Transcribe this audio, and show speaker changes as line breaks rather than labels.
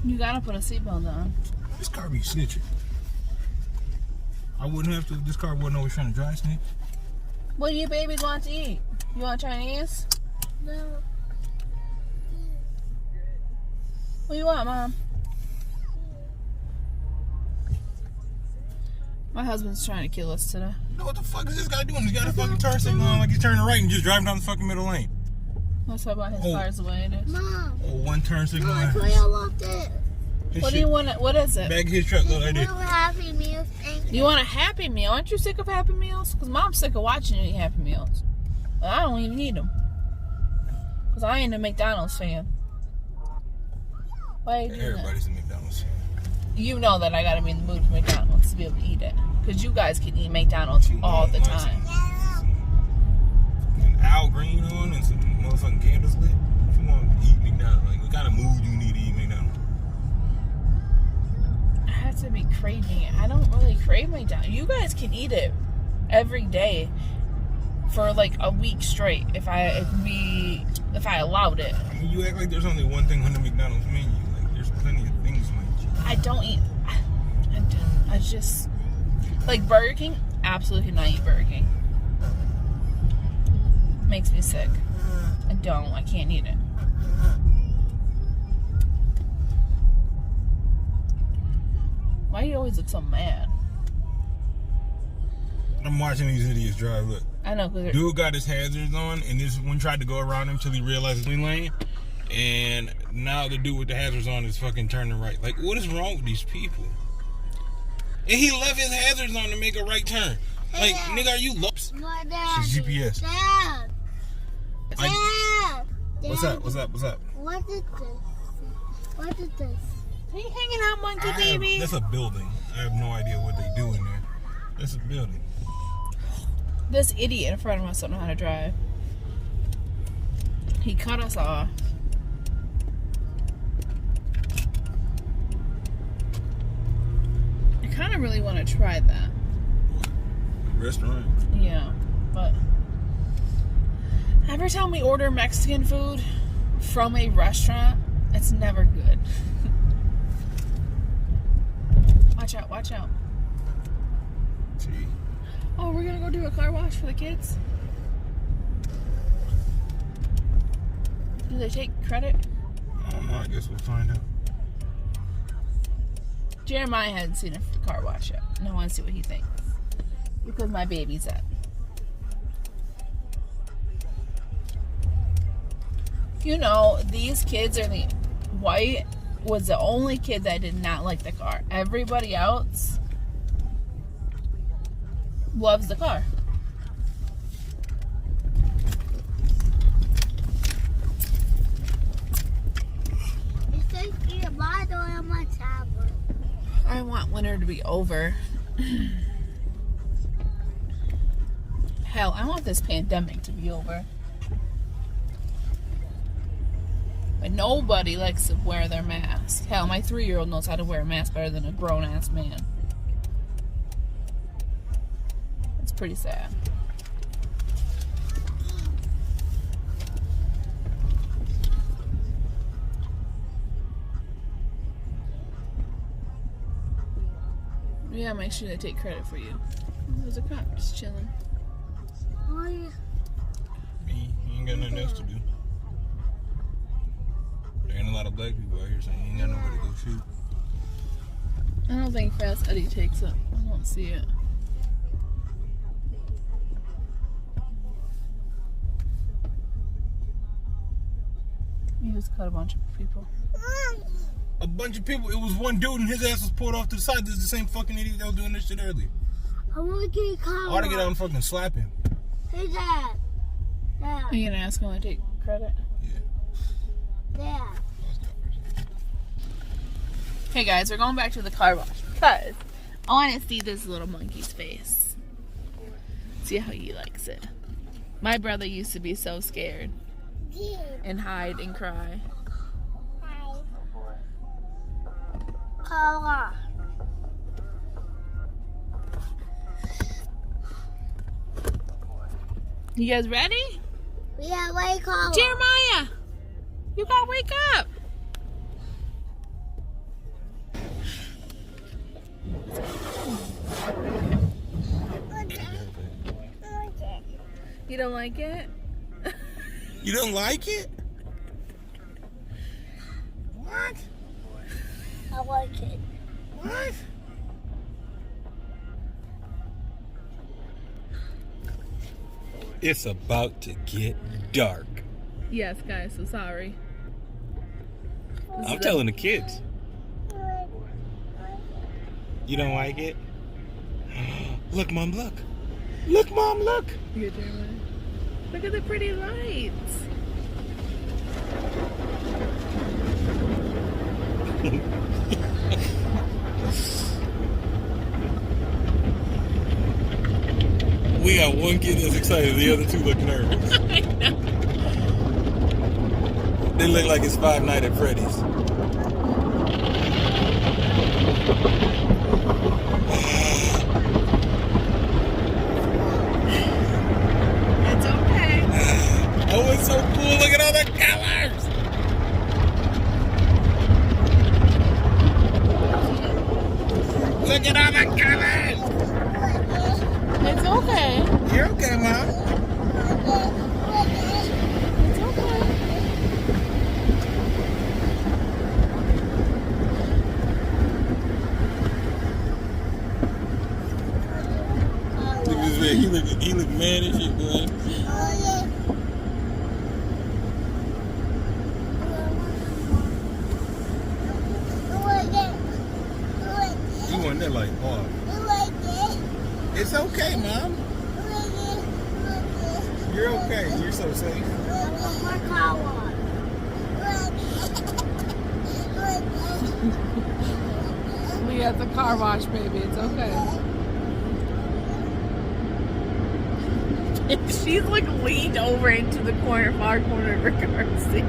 You gotta put a seatbelt on.
This car be snitching. I wouldn't have to if this car wasn't always trying to drive snitch.
What do you baby want to eat? You want Chinese?
No.
What do you want, Mom? My husband's trying to kill us today.
You know what the fuck is this guy doing? He's got a fucking turn signal on like he's turning right and just driving down the fucking middle lane.
Let's talk about his car's the way it is.
Mom.
Oh, one turn signal.
Mom, I want it.
What do you want? What is it?
Back of his truck, look like this.
Happy Meals.
You want a Happy Meal? Aren't you sick of Happy Meals? Because Mom's sick of watching you eat Happy Meals. But I don't even eat them. Because I ain't a McDonald's fan. Why are you doing
Everybody's
that?
a McDonald's fan.
You know that I gotta be in the mood for McDonald's to be able to eat it. Because you guys can eat McDonald's all the time.
An Al Green on and some motherfucking candles lit. If you want to eat McDonald's, like what kind of mood you need to eat McDonald's?
I have to be craving it. I don't really crave McDonald's. You guys can eat it every day for like a week straight if I allowed it.
I mean, you act like there's only one thing on the McDonald's menu. Like there's plenty of things like.
I don't eat. I just like Burger King. Absolutely not eat Burger King. Makes me sick. I can't eat it. Why do you always look so mad?
I'm watching these idiots drive. Look,
I know.
dude got his hazards on, and this one tried to go around him until he realized it's lane. And now the dude with the hazards on is fucking turning right. Like, what is wrong with these people? And he left his hazards on to make a right turn. Like, nigga, are you lost? It's GPS.
Dad. Dad.
What's up? What's up? What's up?
What is this? What is this?
Are you hanging out, monkey baby?
That's a building. I have no idea what they do in there. That's a building.
This idiot in front of us don't know how to drive. He cut us off. I kind of really want to try that.
What? Restaurant?
Yeah, but every time we order Mexican food from a restaurant, it's never good. Watch out, watch out.
Gee.
Oh, we're gonna go do a car wash for the kids? Do they take credit?
I don't know. I guess we'll find out.
Jeremiah hadn't seen a car wash yet. And I want to see what he thinks. Because my baby's up. You know, these kids are the... White was the only kid that did not like the car. Everybody else loves the car. I want winter to be over. Hell, I want this pandemic to be over. But nobody likes to wear their mask. Hell, my 3-year-old knows how to wear a mask better than a grown-ass man. It's pretty sad. Yeah, make sure they take credit for you. There's a cop just chilling.
Oh, yeah.
Me, he ain't got nothing else to do. There ain't a lot of black people out here, so he ain't got nowhere to go shoot.
I don't think Fast Eddie takes it. I don't see it. He just cut a bunch of people.
A bunch of people. It was one dude and his ass was pulled off to the side. This is the same fucking idiot that was doing this shit earlier.
I want to get a car.
I ought to get out and fucking slap him.
Hey, Dad. Dad.
Are you gonna ask him to take credit?
Yeah.
Dad.
Hey guys, we're going back to the car wash because I want to see this little monkey's face. See how he likes it. My brother used to be so scared and hide and cry.
Car.
You guys ready?
Yeah, wake up.
Jeremiah! You gotta wake up! You don't like it?
You don't like it? What?
I like it.
What? It's about to get dark.
Yes, guys, so sorry.
I'm telling the kids. You don't like it? Look, Mom, look. Look, Mom, look.
You're doing it. Look at the pretty lights.
We got one kid that's excited, the other two look nervous.
I know.
They look like it's Five Nights at Freddy's.
It's okay.
Oh, it's so cool. Look at all the colors. Look at all the colors.
It's okay.
You're okay, Mom.
It's okay.
Look at this man. He look mad as shit, boy. You want that like hard. It's okay, Mom. You're okay. You're so safe.
We at the car wash, baby. It's okay. She's like leaned over into the corner, far corner of her car seat.